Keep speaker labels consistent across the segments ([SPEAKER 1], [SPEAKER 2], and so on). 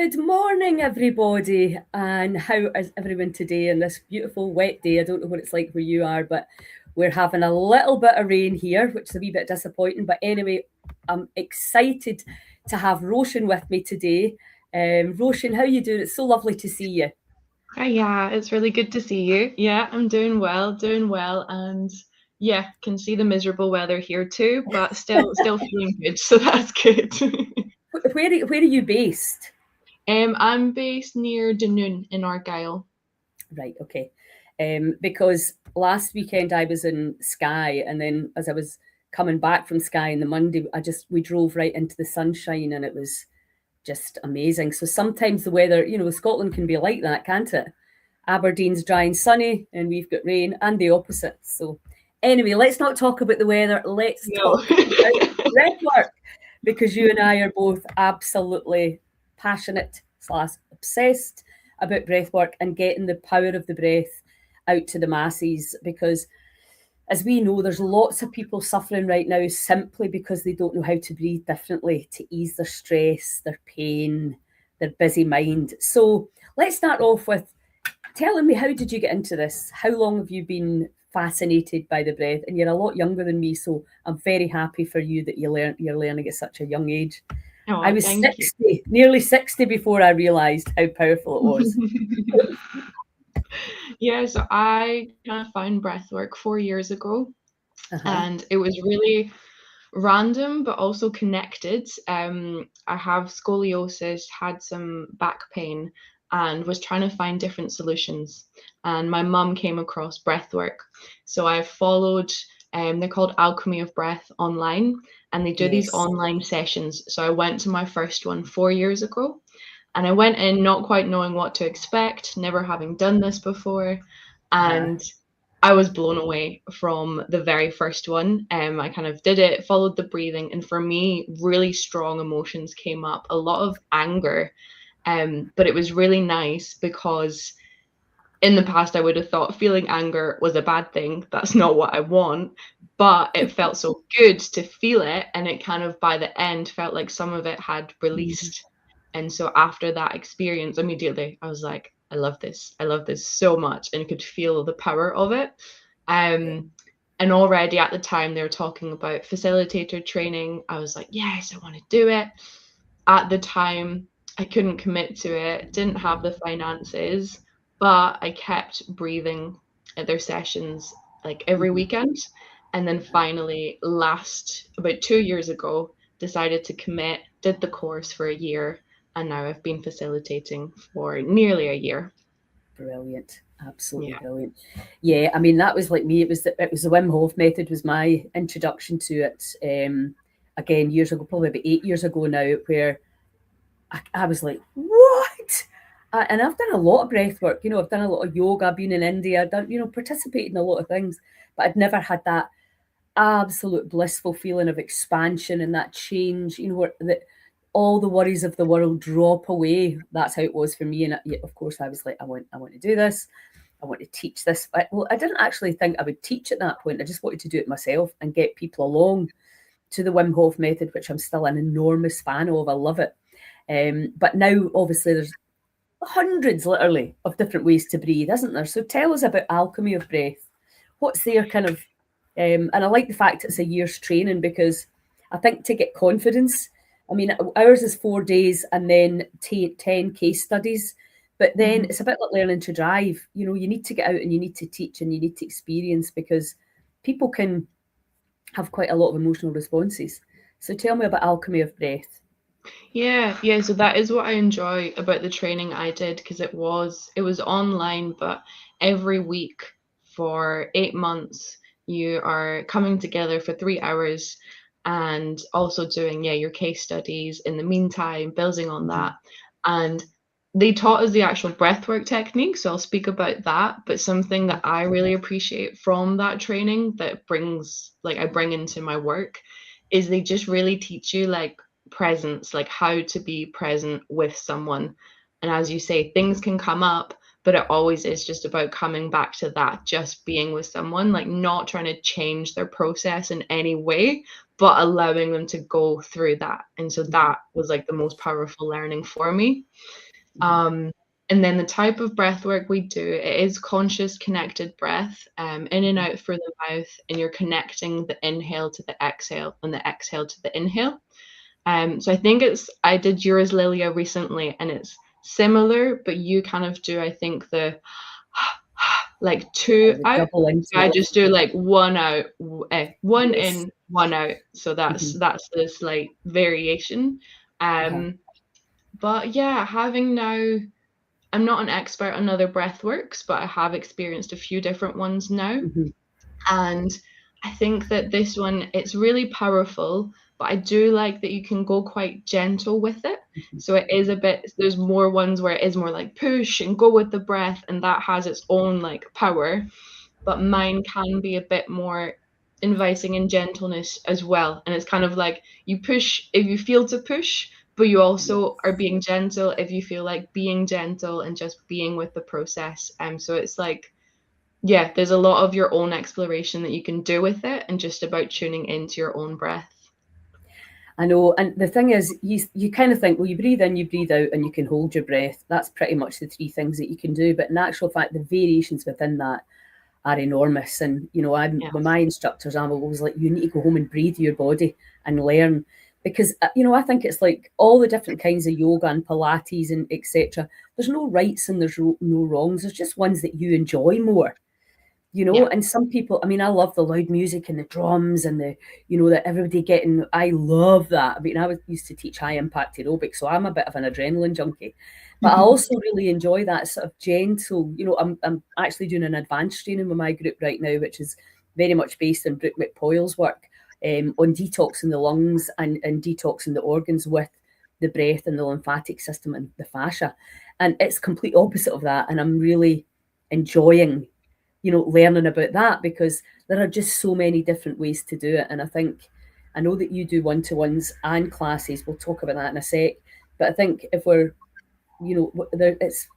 [SPEAKER 1] Good morning, everybody, and how is everyone today on this beautiful wet day? I don't know what it's like where you are, but we're having a little bit of rain here, which is a wee bit disappointing. But anyway, I'm excited to have Roisin with me today. Roisin, how you doing? It's so lovely to see you.
[SPEAKER 2] Hi, yeah, it's really good to see you. Yeah, I'm doing well, and yeah, can see the miserable weather here too, but still feeling good, so that's good.
[SPEAKER 1] Where are you based?
[SPEAKER 2] I'm based near Dunoon in Argyll.
[SPEAKER 1] Right, okay. Because last weekend I was in Skye, and then as I was coming back from Skye on the Monday, we drove right into the sunshine, and it was just amazing. So sometimes the weather, Scotland can be like that, can't it? Aberdeen's dry and sunny, and we've got rain, and the opposite. So anyway, let's not talk about the weather. Let's
[SPEAKER 2] No.
[SPEAKER 1] talk about breathwork, because you and I are both absolutely passionate / obsessed about breathwork and getting the power of the breath out to the masses. Because as we know, there's lots of people suffering right now simply because they don't know how to breathe differently to ease their stress, their pain, their busy mind. So let's start off with telling me, how did you get into this? How long have you been fascinated by the breath? And you're a lot younger than me, so I'm very happy for you that you're learning at such a young age. I
[SPEAKER 2] Oh,
[SPEAKER 1] was
[SPEAKER 2] thank you.
[SPEAKER 1] 60, nearly 60 before I realised how powerful it was.
[SPEAKER 2] Yeah, so I kind of found breathwork 4 years ago,
[SPEAKER 1] Uh-huh.
[SPEAKER 2] and it was really random but also connected. I have scoliosis, had some back pain, and was trying to find different solutions. And my mum came across breathwork. So I followed, they're called Alchemy of Breath online, and they do these
[SPEAKER 1] Yes.
[SPEAKER 2] online sessions. So I went to my first one 4 years ago, and I went in not quite knowing what to expect, never having done this before.
[SPEAKER 1] Uh-huh.
[SPEAKER 2] And I was blown away from the very first one. I kind of did it, followed the breathing, and for me, really strong emotions came up, a lot of anger. But it was really nice because in the past, I would have thought feeling anger was a bad thing. That's not what I want. But it felt so good to feel it. And it kind of, by the end, felt like some of it had
[SPEAKER 1] Mhm.
[SPEAKER 2] released. And so after that experience, immediately I was like, I love this. I love this so much, and could feel the power of it.
[SPEAKER 1] Yeah.
[SPEAKER 2] And already at the time they were talking about facilitator training. I was like, yes, I want to do it. At the time, I couldn't commit to it, didn't have the finances, but I kept breathing at their sessions like every
[SPEAKER 1] Mhm.
[SPEAKER 2] weekend. And then finally, last about 2 years ago, decided to commit, did the course for a year, and now I've been facilitating for nearly a year.
[SPEAKER 1] Brilliant. Absolutely
[SPEAKER 2] Yeah.
[SPEAKER 1] brilliant. Yeah, I mean, that was like me. It was the Wim Hof method was my introduction to it. Again, years ago, probably about 8 years ago now, where I was like, what? And I've done a lot of breath work. I've done a lot of yoga. I've been in India. I've done, participated in a lot of things, but I'd never had that absolute blissful feeling of expansion and that change. Where that all the worries of the world drop away. That's how it was for me. And of course, I was like, I want to do this. I want to teach this. Well, I didn't actually think I would teach at that point. I just wanted to do it myself and get people along to the Wim Hof method, which I'm still an enormous fan of. I love it. But now, obviously, there's hundreds, literally, of different ways to breathe, isn't there? So tell us about Alchemy of Breath. What's their kind of, and I like the fact it's a year's training, because I think to get confidence, I mean, ours is 4 days and then 10 case studies. But then
[SPEAKER 2] Mhm.
[SPEAKER 1] it's a bit like learning to drive. You need to get out and you need to teach and you need to experience, because people can have quite a lot of emotional responses. So tell me about Alchemy of Breath.
[SPEAKER 2] Yeah, so that is what I enjoy about the training I did, because it was online, but every week for 8 months you are coming together for 3 hours and also doing your case studies in the meantime, building on that. And they taught us the actual breathwork technique, so I'll speak about that. But something that I really appreciate from that training that I bring into my work is they just really teach you like presence, like how to be present with someone. And as you say, things can come up, but it always is just about coming back to that, just being with someone, like not trying to change their process in any way, but allowing them to go through that. And so that was like the most powerful learning for me. And then the type of breath work we do, it is conscious connected breath, in and out through the mouth, and you're connecting the inhale to the exhale and the exhale to the inhale. So I think I did yours, Lilia, recently, and it's similar, but you kind of do, I think, the like two out. So I just do like one out, one in, one out. So that's the slight variation. But yeah, having now, I'm not an expert on other breath works, but I have experienced a few different ones now. And I think that this one, it's really powerful, but I do like that you can go quite gentle with it. So it is a bit, there's more ones where it is more like push and go with the breath, and that has its own like power. But mine can be a bit more inviting and gentleness as well. And it's kind of like you push if you feel to push, but you also are being gentle if you feel like being gentle and just being with the process. So it's like, yeah, there's a lot of your own exploration that you can do with it, and just about tuning into your own breath.
[SPEAKER 1] I know, and the thing is, you kind of think, well, you breathe in, you breathe out, and you can hold your breath. That's pretty much the three things that you can do. But in actual fact, the variations within that are enormous. And, you know, with my instructors, I'm always like, you need to go home and breathe your body and learn. Because, you know, I think it's like all the different kinds of yoga and Pilates and etc. There's no rights and there's no wrongs. There's just ones that you enjoy more. You know, and some people, I mean, I love the loud music and the drums and the, you know, that everybody getting, I love that. I mean, I used to teach high impact aerobics, so I'm a bit of an adrenaline junkie. But I also really enjoy that sort of gentle, you know, I'm actually doing an advanced training with my group right now, which is very much based on Brooke McPoyle's work on detoxing the lungs and detoxing the organs with the breath and the lymphatic system and the fascia. And it's complete opposite of that. And I'm really enjoying, you know, learning about that, because there are just so many different ways to do it. And I know that you do one-to-ones and classes. We'll talk about that in a sec. But I think if we're, you know, it's,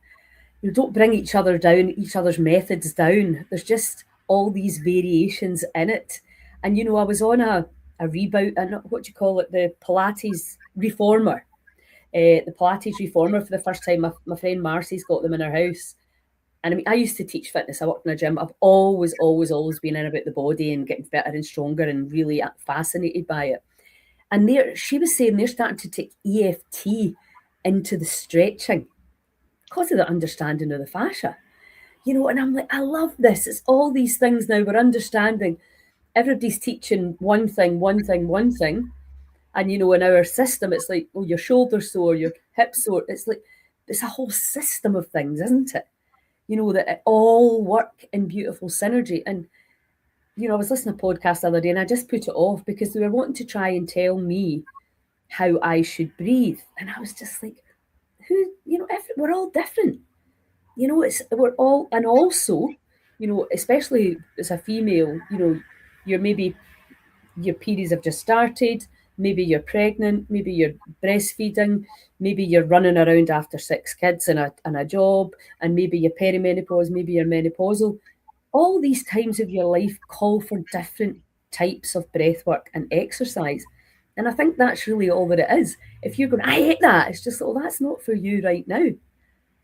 [SPEAKER 1] you don't bring each other's methods down. There's just all these variations in it. And, you know, I was on a reboot, and what do you call it? The Pilates reformer. The Pilates reformer for the first time. My friend Marcy's got them in her house. And I mean, I used to teach fitness. I worked in a gym. I've always been in about the body and getting better and stronger and really fascinated by it. And she was saying they're starting to take EFT into the stretching because of the understanding of the fascia. You know, and I'm like, I love this. It's all these things now we're understanding. Everybody's teaching one thing. And, you know, in our system, it's like, oh, your shoulder's sore, your hip's sore. It's like, it's a whole system of things, isn't it? You know, that it all work in beautiful synergy. And, you know, I was listening to a podcast the other day and I just put it off because they were wanting to try and tell me how I should breathe. And I was just like, you know, we're all different. You know, we're all, and also, you know, especially as a female, you know, your periods have just started, maybe you're pregnant, maybe you're breastfeeding, maybe you're running around after 6 kids and a job, and maybe you're perimenopause, maybe you're menopausal. All these times of your life call for different types of breath work and exercise. And I think that's really all that it is. If you're going, I hate that, it's just, oh, that's not for you right now.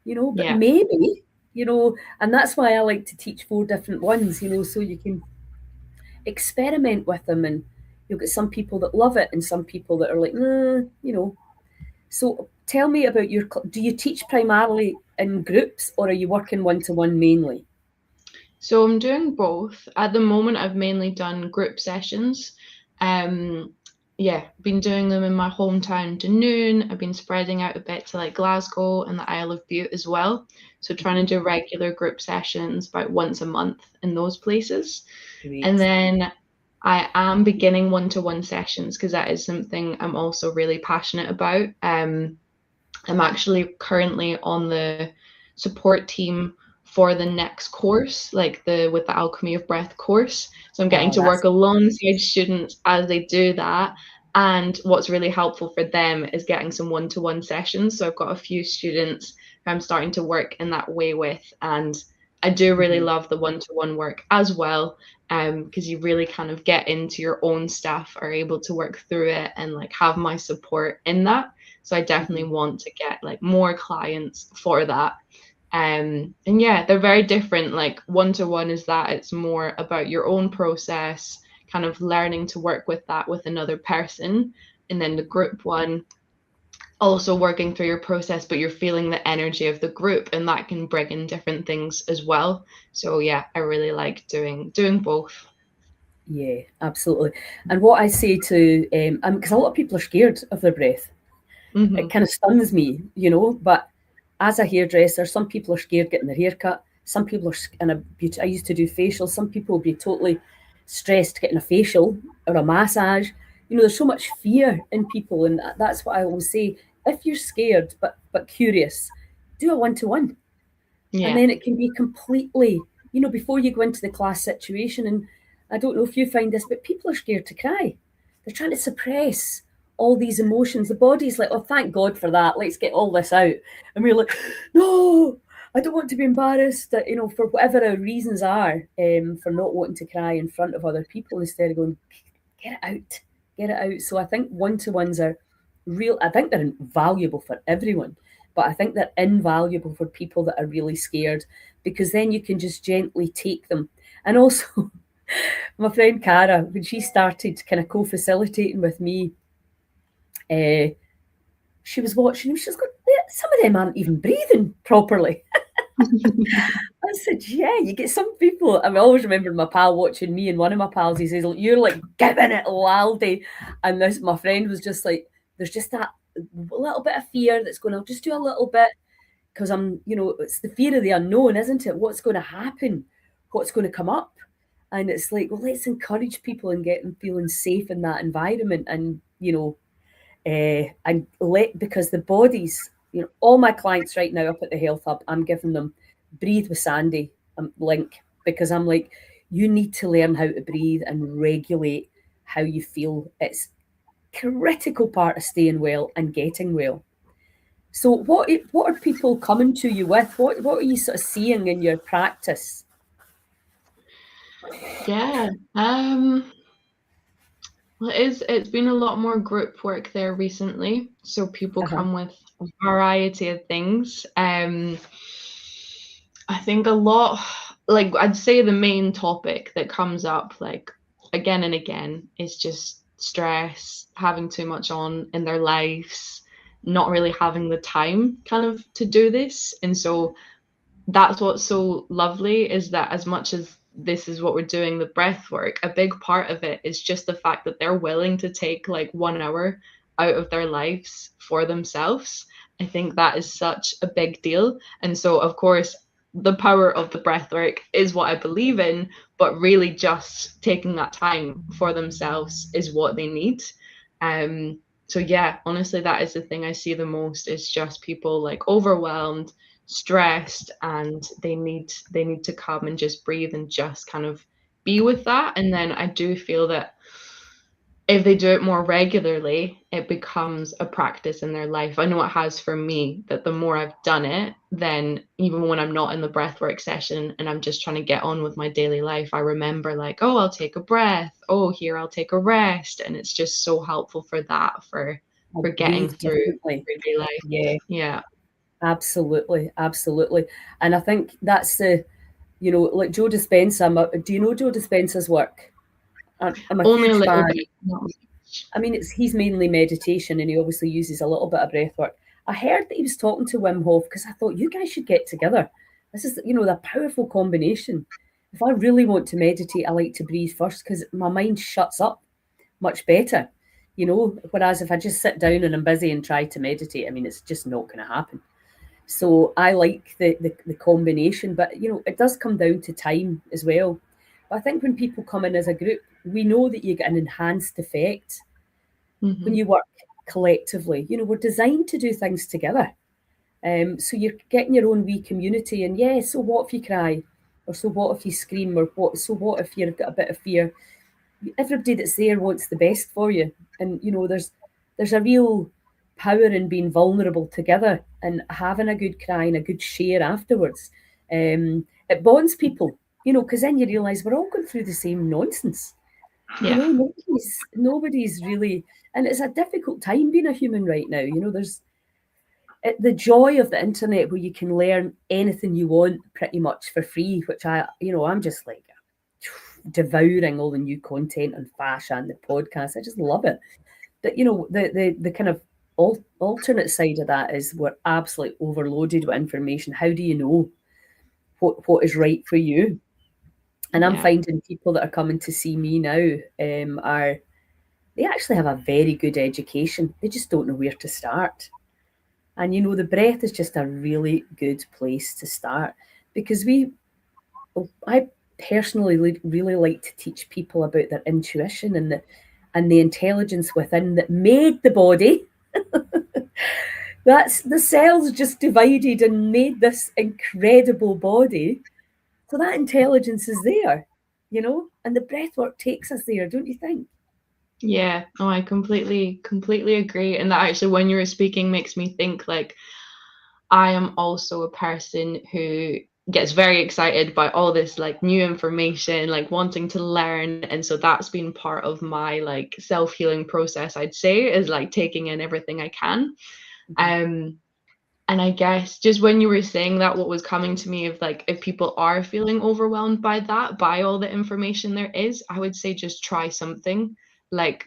[SPEAKER 1] You know, but maybe, you know, and that's why I like to teach 4 different ones, you know, so you can experiment with them, and you'll get some people that love it and some people that are like, you know. So tell me about do you teach primarily in groups or are you working one-to-one mainly?
[SPEAKER 2] So I'm doing both. At the moment, I've mainly done group sessions. Been doing them in my hometown Dunoon. I've been spreading out a bit to like Glasgow and the Isle of Bute as well. So trying to do regular group sessions about once a month in those places. Great. And then I am beginning one-to-one sessions because that is something I'm also really passionate about. I'm actually currently on the support team for the next course, with the Alchemy of Breath course. So I'm getting to work alongside students as they do that. And what's really helpful for them is getting some one-to-one sessions. So I've got a few students who I'm starting to work in that way with. And I do really love the one-to-one work as well, because you really kind of get into your own stuff, are able to work through it, and like have my support in that. So I definitely want to get like more clients for that. And yeah, they're very different. Like one-to-one is that it's more about your own process, kind of learning to work with that with another person. And then the group one, also working through your process, but you're feeling the energy of the group, and that can bring in different things as well. So yeah, I really like doing both.
[SPEAKER 1] Yeah, absolutely. And what I say to, because a lot of people are scared of their breath. It kind of stuns me, but as a hairdresser, some people are scared getting their hair cut. Some people are I used to do facials. Some people will be totally stressed getting a facial or a massage. There's so much fear in people, and that's what I always say. If you're scared but curious, do a one-to-one. And
[SPEAKER 2] Yeah.
[SPEAKER 1] then it can be completely, before you go into the class situation. And I don't know if you find this, but people are scared to cry. They're trying to suppress all these emotions. The body's like, oh, thank God for that. Let's get all this out. And we're like, no, I don't want to be embarrassed, for whatever our reasons are, for not wanting to cry in front of other people, instead of going, get it out, get it out. So I think one-to-ones are real. I think they're valuable for everyone, but I think they're invaluable for people that are really scared, because then you can just gently take them. And also, my friend Cara, when she started kind of co-facilitating with me, she was watching him. She's going, some of them aren't even breathing properly. I said, yeah, you get some people. I always remember my pal watching me, and one of my pals, he says, you're like giving it laldy. And my friend was just like, there's just that little bit of fear that's going, I'll just do a little bit, because it's the fear of the unknown, isn't it? What's going to happen? What's going to come up? And it's like, well, let's encourage people and get them feeling safe in that environment. And, because the bodies, all my clients right now up at the Health Hub, I'm giving them Breathe with Sandy link, because I'm like, you need to learn how to breathe and regulate how you feel. It's a critical part of staying well and getting well. So what are people coming to you with? What are you sort of seeing in your practice?
[SPEAKER 2] Yeah. Well, it's been a lot more group work there recently. So people come with a variety of things. I think a lot, like I'd say the main topic that comes up like again and again is just stress, having too much on in their lives, not really having the time kind of to do this. And so that's what's so lovely, is that as much as this is what we're doing, the breath work, a big part of it is just the fact that they're willing to take like 1 hour out of their lives for themselves. I think that is such a big deal. And so, of course, the power of the breath work is what I believe in, but really just taking that time for themselves is what they need. So yeah, honestly, that is the thing I see the most, is just people like overwhelmed, stressed, and they need to come and just breathe and just kind of be with that. And then I do feel that if they do it more regularly, it becomes a practice in their life. I know it has for me, that the more I've done it, then even when I'm not in the breathwork session and I'm just trying to get on with my daily life, I remember like, oh, I'll take a breath. Oh, here, I'll take a rest. And it's just so helpful for that, for getting
[SPEAKER 1] Breathe
[SPEAKER 2] through
[SPEAKER 1] differently.
[SPEAKER 2] everyday life.
[SPEAKER 1] Yeah,
[SPEAKER 2] Yeah.
[SPEAKER 1] absolutely, absolutely. And I think that's like Joe Dispenza. Do you know Joe Dispenza's work? I'm a
[SPEAKER 2] Only a
[SPEAKER 1] huge
[SPEAKER 2] little
[SPEAKER 1] fan.
[SPEAKER 2] bit. Not much.
[SPEAKER 1] I mean, he's mainly meditation, and he obviously uses a little bit of breath work. I heard that he was talking to Wim Hof, because I thought, you guys should get together. This is, the powerful combination. If I really want to meditate, I like to breathe first, because my mind shuts up much better. Whereas if I just sit down and I'm busy and try to meditate, I mean, it's just not going to happen. So I like the combination, but it does come down to time as well. But I think when people come in as a group, we know that you get an enhanced effect when you work collectively. We're designed to do things together. So you're getting your own wee community, and yeah, so what if you cry? Or so what if you scream? Or so what if you've got a bit of fear? Everybody that's there wants the best for you. And there's a real power in being vulnerable together and having a good cry and a good share afterwards. It bonds people, because then you realise we're all going through the same nonsense.
[SPEAKER 2] Yeah.
[SPEAKER 1] Nobody's really, and it's a difficult time being a human right now. There's the joy of the internet where you can learn anything you want pretty much for free, which I'm just like devouring all the new content on fascia and the podcast. I just love it. But the kind of alternate side of that is we're absolutely overloaded with information. How do you know what is right for you? And I'm finding people that are coming to see me now they actually have a very good education. They just don't know where to start. And the breath is just a really good place to start, because I personally really like to teach people about their intuition and the intelligence within that made the body. That's the cells just divided and made this incredible body. So that intelligence is there, and the breath work takes us there, don't you think?
[SPEAKER 2] Yeah, oh, I completely agree. And that actually, when you were speaking, makes me think like I am also a person who gets very excited by all this like new information, like wanting to learn. And so that's been part of my like self-healing process, I'd say, is like taking in everything I can. And I guess just when you were saying that, what was coming to me of like, if people are feeling overwhelmed by that, by all the information there is, I would say just try something, like,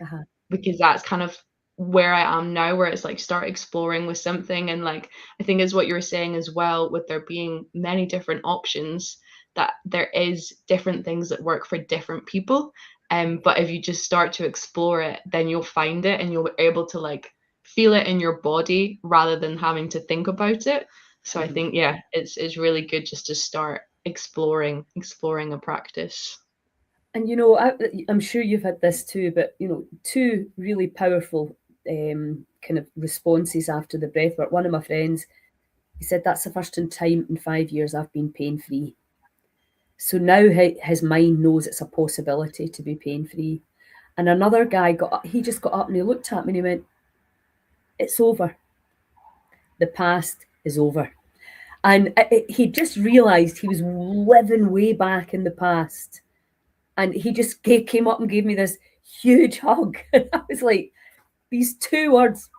[SPEAKER 2] because that's kind of where I am now, where it's like start exploring with something. And like, I think is what you were saying as well, with there being many different options, that there is different things that work for different people. But if you just start to explore it, then you'll find it and you'll be able to like feel it in your body rather than having to think about it. So I think, yeah, it's really good just to start exploring a practice.
[SPEAKER 1] And I'm sure you've had this too, but two really powerful kind of responses after the breathwork. One of my friends, he said, that's the first time in 5 years I've been pain-free. So now his mind knows it's a possibility to be pain-free. And another guy he just got up and he looked at me and he went, it's over. The past is over. And he just realised he was living way back in the past. And he just came up and gave me this huge hug. And I was like, these two words,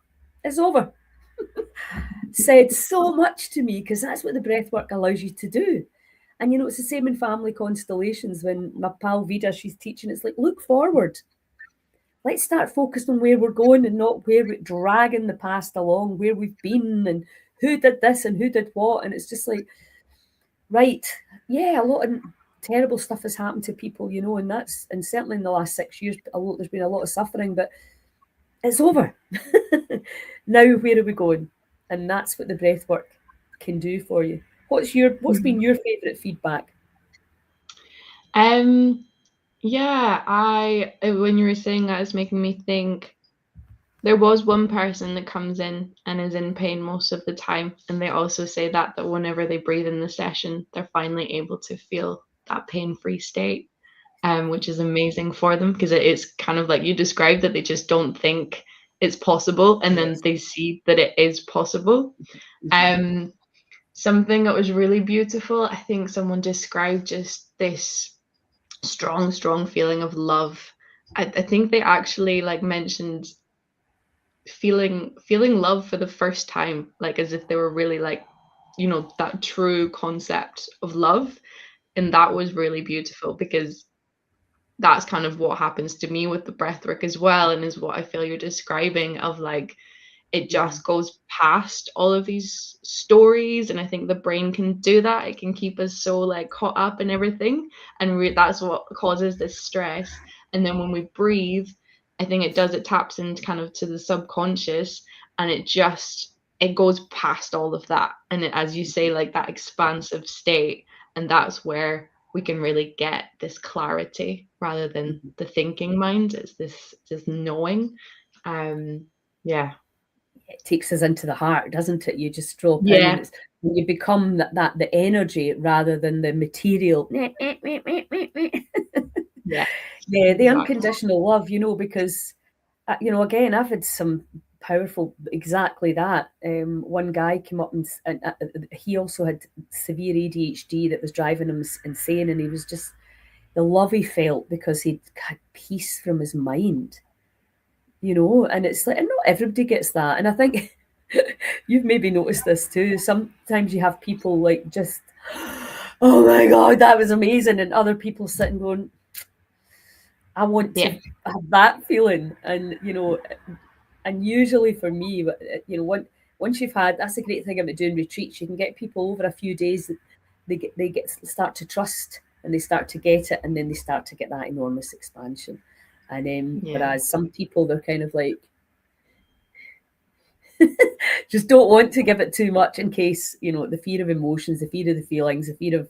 [SPEAKER 1] it's over, said so much to me, because that's what the breath work allows you to do. And it's the same in family constellations. When my pal Vida, she's teaching, it's like, look forward. Let's start focused on where we're going and not where we're dragging the past along, where we've been and who did this and who did what. And it's just like, right, yeah, a lot of terrible stuff has happened to people, and certainly in the last 6 years, there's been a lot of suffering, but it's over. Now, where are we going? And that's what the breath work can do for you. What's been your favourite feedback?
[SPEAKER 2] Yeah, when you were saying that, it's making me think. There was one person that comes in and is in pain most of the time, and they also say that whenever they breathe in the session, they're finally able to feel that pain-free state, which is amazing for them, because it's kind of like you described, that they just don't think it's possible, and then they see that it is possible. Something that was really beautiful, I think someone described just this strong feeling of love. I think they actually like mentioned feeling love for the first time, like as if they were really like, that true concept of love. And that was really beautiful, because that's kind of what happens to me with the breathwork as well, and is what I feel you're describing, of like it just goes past all of these stories. And I think the brain can do that. It can keep us so like caught up in everything, and that's what causes this stress. And then when we breathe, I think it taps into kind of to the subconscious, and it goes past all of that, and as you say, like that expansive state. And that's where we can really get this clarity, rather than the thinking mind. It's this knowing. Yeah.
[SPEAKER 1] It takes us into the heart, doesn't it? You just drop in,
[SPEAKER 2] Yeah.
[SPEAKER 1] and you become that the energy rather than the material.
[SPEAKER 2] Yeah.
[SPEAKER 1] Yeah, the unconditional love, because again, I've had some powerful. Exactly that. One guy came up and he also had severe ADHD that was driving him insane, and he was just the love he felt because he'd had peace from his mind, and it's like, and not everybody gets that. And I think you've maybe noticed this too. Sometimes you have people like just, oh my God, that was amazing. And other people sitting going, I want
[SPEAKER 2] Yeah.
[SPEAKER 1] to have that feeling. And usually for me, once you've had, that's the great thing about doing retreats, you can get people over a few days, they start to trust and they start to get it, and then they start to get that enormous expansion. And
[SPEAKER 2] Yeah.
[SPEAKER 1] whereas some people, they're kind of like, just don't want to give it too much in case, the fear of emotions, the fear of the feelings, the fear of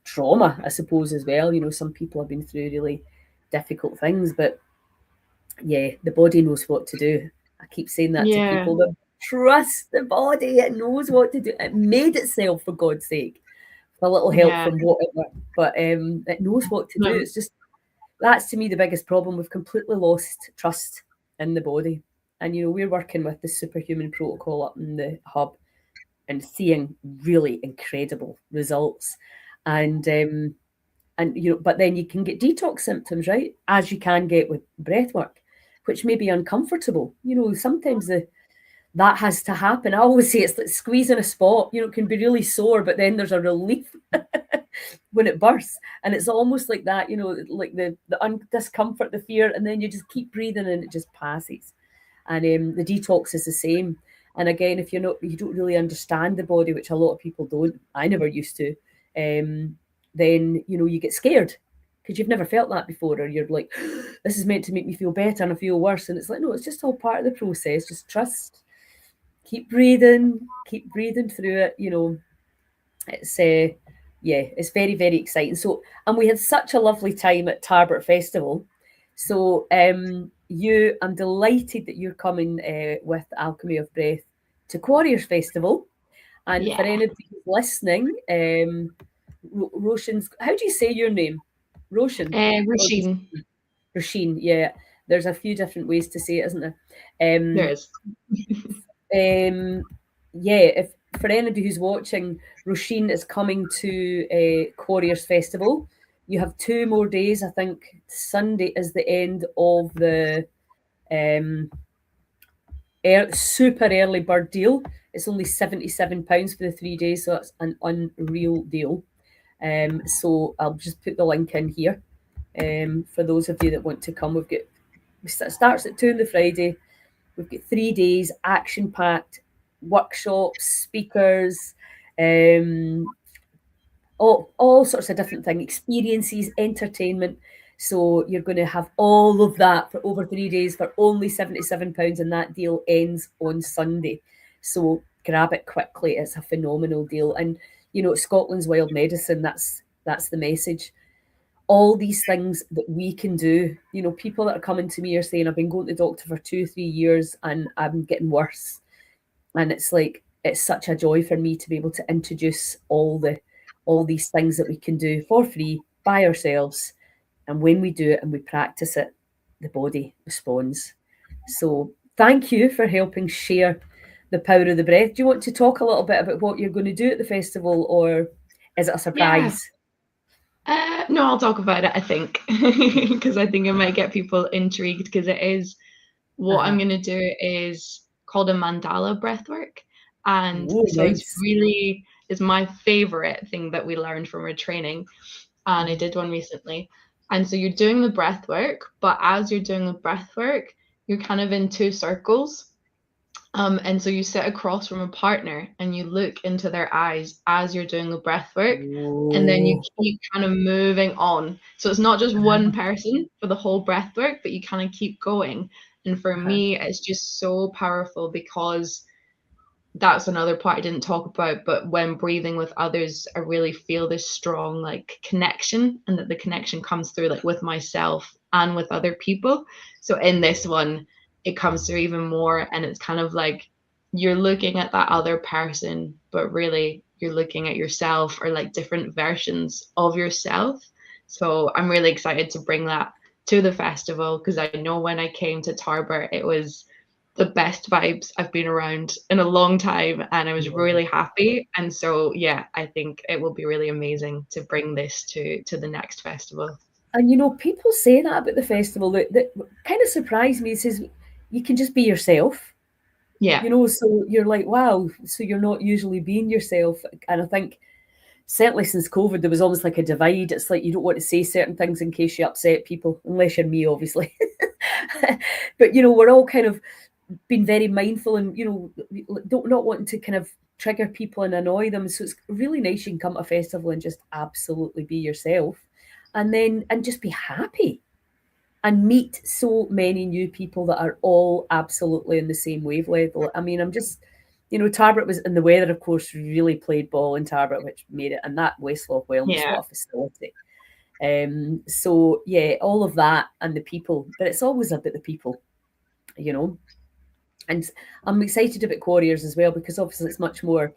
[SPEAKER 1] trauma, I suppose, as well. Some people have been through really difficult things, but yeah, the body knows what to do. I keep saying that to
[SPEAKER 2] Yeah.
[SPEAKER 1] people, that trust the body, it knows what to do. It made itself, for God's sake, with a little help
[SPEAKER 2] Yeah.
[SPEAKER 1] from whatever, but it knows what to do.
[SPEAKER 2] No.
[SPEAKER 1] It's just, that's to me the biggest problem. We've completely lost trust in the body. And we're working with the superhuman protocol up in the hub and seeing really incredible results. And but then you can get detox symptoms, right? As you can get with breath work, which may be uncomfortable. Sometimes that has to happen. I always say it's like squeezing a spot. It can be really sore, but then there's a relief when it bursts, and it's almost like that. Like the discomfort, the fear, and then you just keep breathing, and it just passes. And the detox is the same. And again, if you don't really understand the body, which a lot of people don't. I never used to. Then you get scared because you've never felt that before, or you're like, this is meant to make me feel better, and I feel worse. And it's like, no, it's just all part of the process. Just trust. Keep breathing through it. It's yeah, it's very, very exciting. So, and we had such a lovely time at Tarbert Festival. So I'm delighted that you're coming with Alchemy of Breath to Quarriers Festival. And for
[SPEAKER 2] Yeah.
[SPEAKER 1] anybody who's listening, Roshan's, how do you say your name? Roshan? Or
[SPEAKER 2] Roisin.
[SPEAKER 1] Roisin, yeah. There's a few different ways to say it, isn't there?
[SPEAKER 2] There is.
[SPEAKER 1] Yeah, if for anybody who's watching, Roisin is coming to Quarriers Festival. You have 2 more days. I think Sunday is the end of the um, super early bird deal. It's only £77 for the 3 days, so that's an unreal deal. So I'll just put the link in here for those of you that want to come. It starts at 2 on the Friday. We've got 3 days, action packed, workshops, speakers, all sorts of different things, experiences, entertainment. So you're going to have all of that for over 3 days for only £77, and that deal ends on Sunday. So grab it quickly. It's a phenomenal deal. And Scotland's wild medicine, that's the message. All these things that we can do. People that are coming to me are saying, I've been going to the doctor for 2-3 years and I'm getting worse. And it's like, it's such a joy for me to be able to introduce all these things that we can do for free by ourselves. And when we do it and we practice it, the body responds. So thank you for helping share the power of the breath. Do you want to talk a little bit about what you're going to do at the festival, or is it a surprise?
[SPEAKER 2] No, I'll talk about it, I think, because I think it might get people intrigued, because it is, what I'm going to do is called a mandala breathwork. And
[SPEAKER 1] Oh,
[SPEAKER 2] so
[SPEAKER 1] nice.
[SPEAKER 2] it's my favorite thing that we learned from our training. And I did one recently. And so you're doing the breath work, but as you're doing the breath work, you're kind of in 2 circles. And so you sit across from a partner and you look into their eyes as you're doing the breath work, and then you keep kind of moving on. So it's not just one person for the whole breath work, but you kind of keep going. And for me, it's just so powerful, because that's another part I didn't talk about, but when breathing with others, I really feel this strong like connection, and that the connection comes through like with myself and with other people. So in this one, it comes through even more, and it's kind of like you're looking at that other person, but really you're looking at yourself, or like different versions of yourself. So I'm really excited to bring that to the festival, because I know when I came to Tarbert, it was the best vibes I've been around in a long time, and I was
[SPEAKER 1] Yeah.
[SPEAKER 2] really happy. And so, yeah, I think it will be really amazing to bring this to the next festival.
[SPEAKER 1] And people say that about the festival that kind of surprised me. It says you can just be yourself,
[SPEAKER 2] Yeah,
[SPEAKER 1] so you're like, wow, so you're not usually being yourself. And I think certainly since COVID, there was almost like a divide. It's like you don't want to say certain things in case you upset people, unless you're me, obviously. But we're all kind of been very mindful and don't not wanting to kind of trigger people and annoy them. So it's really nice you can come to a festival and just absolutely be yourself, and just be happy and meet so many new people that are all absolutely in the same wavelength. I mean, I'm just, Tarbert was, and the weather, of course, really played ball in Tarbert, which made it, and that Westlaw Wellness,
[SPEAKER 2] yeah,
[SPEAKER 1] what a facility. So yeah, all of that and the people, but it's always about the people, you know. And I'm excited about Quarriers as well because obviously it's much more,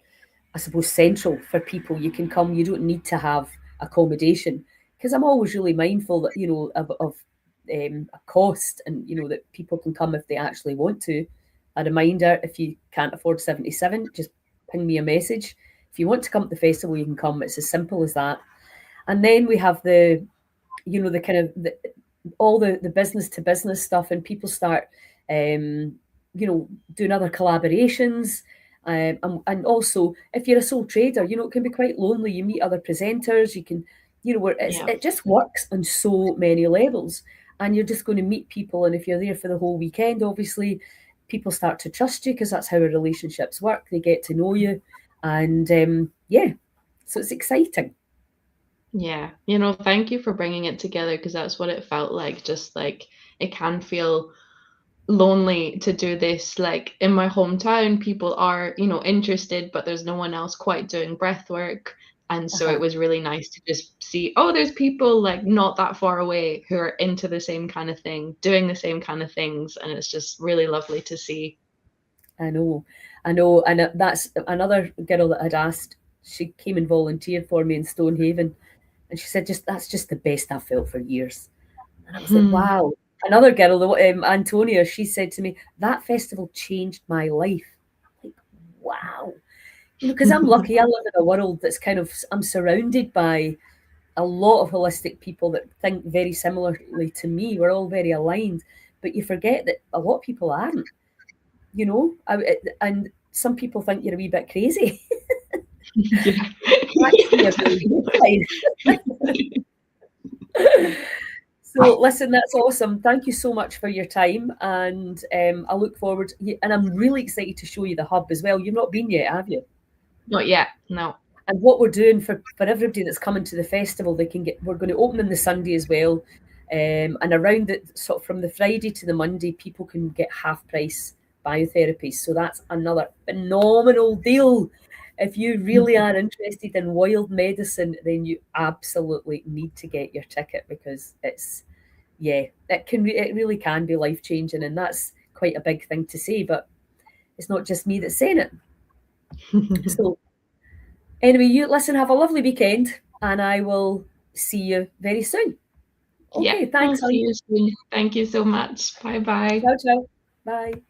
[SPEAKER 1] I suppose, central for people. You can come, you don't need to have accommodation because I'm always really mindful that, of a cost and, that people can come if they actually want to. A reminder, if you can't afford 77, just ping me a message. If you want to come to the festival, you can come. It's as simple as that. And then we have the kind of all the business to business stuff, and people start doing other collaborations, and also if you're a sole trader, it can be quite lonely. You meet other presenters, you can, where
[SPEAKER 2] yeah,
[SPEAKER 1] it just works on so many levels, and you're just going to meet people, and if you're there for the whole weekend, obviously people start to trust you because that's how relationships work. They get to know you, and yeah, so it's exciting.
[SPEAKER 2] yeah. Thank you for bringing it together because that's what it felt like. Just like it can feel lonely to do this. Like in my hometown, people are, interested, but there's no one else quite doing breath work. And so it
[SPEAKER 1] Uh-huh.
[SPEAKER 2] was really nice to just see, oh, there's people like not that far away who are into the same kind of thing, doing the same kind of things. And it's just really lovely to see.
[SPEAKER 1] I know, I know, and that's another girl that had asked. She came and volunteered for me in Stonehaven, and she said, "Just that's just the best I've felt for years." And I was like,
[SPEAKER 2] Hmm.
[SPEAKER 1] "Wow!" Another girl, Antonia, she said to me, "That festival changed my life." Like, wow, because I'm lucky. I live in a world that's kind of, I'm surrounded by a lot of holistic people that think very similarly to me. We're all very aligned, but you forget that a lot of people aren't. And some people think you're a wee bit crazy.
[SPEAKER 2] Yeah.
[SPEAKER 1] Actually, a really good sign. So, listen, that's awesome. Thank you so much for your time, and I look forward. And I'm really excited to show you the hub as well. You've not been yet, have you?
[SPEAKER 2] Not yet. No.
[SPEAKER 1] And what we're doing for everybody that's coming to the festival, they can get. We're going to open on the Sunday as well, and around it, sort of from the Friday to the Monday, people can get half price biotherapy. So that's another phenomenal deal. If you really are interested in wild medicine, then you absolutely need to get your ticket because it's, yeah, it really can be life changing, and that's quite a big thing to say. But it's not just me that's saying it. So anyway, you listen, have a lovely weekend, and I will see you very soon.
[SPEAKER 2] Yeah,
[SPEAKER 1] Okay,
[SPEAKER 2] I'll
[SPEAKER 1] thanks,
[SPEAKER 2] see
[SPEAKER 1] hon.
[SPEAKER 2] you soon. Thank you so much. Bye bye.
[SPEAKER 1] Ciao, ciao. Bye.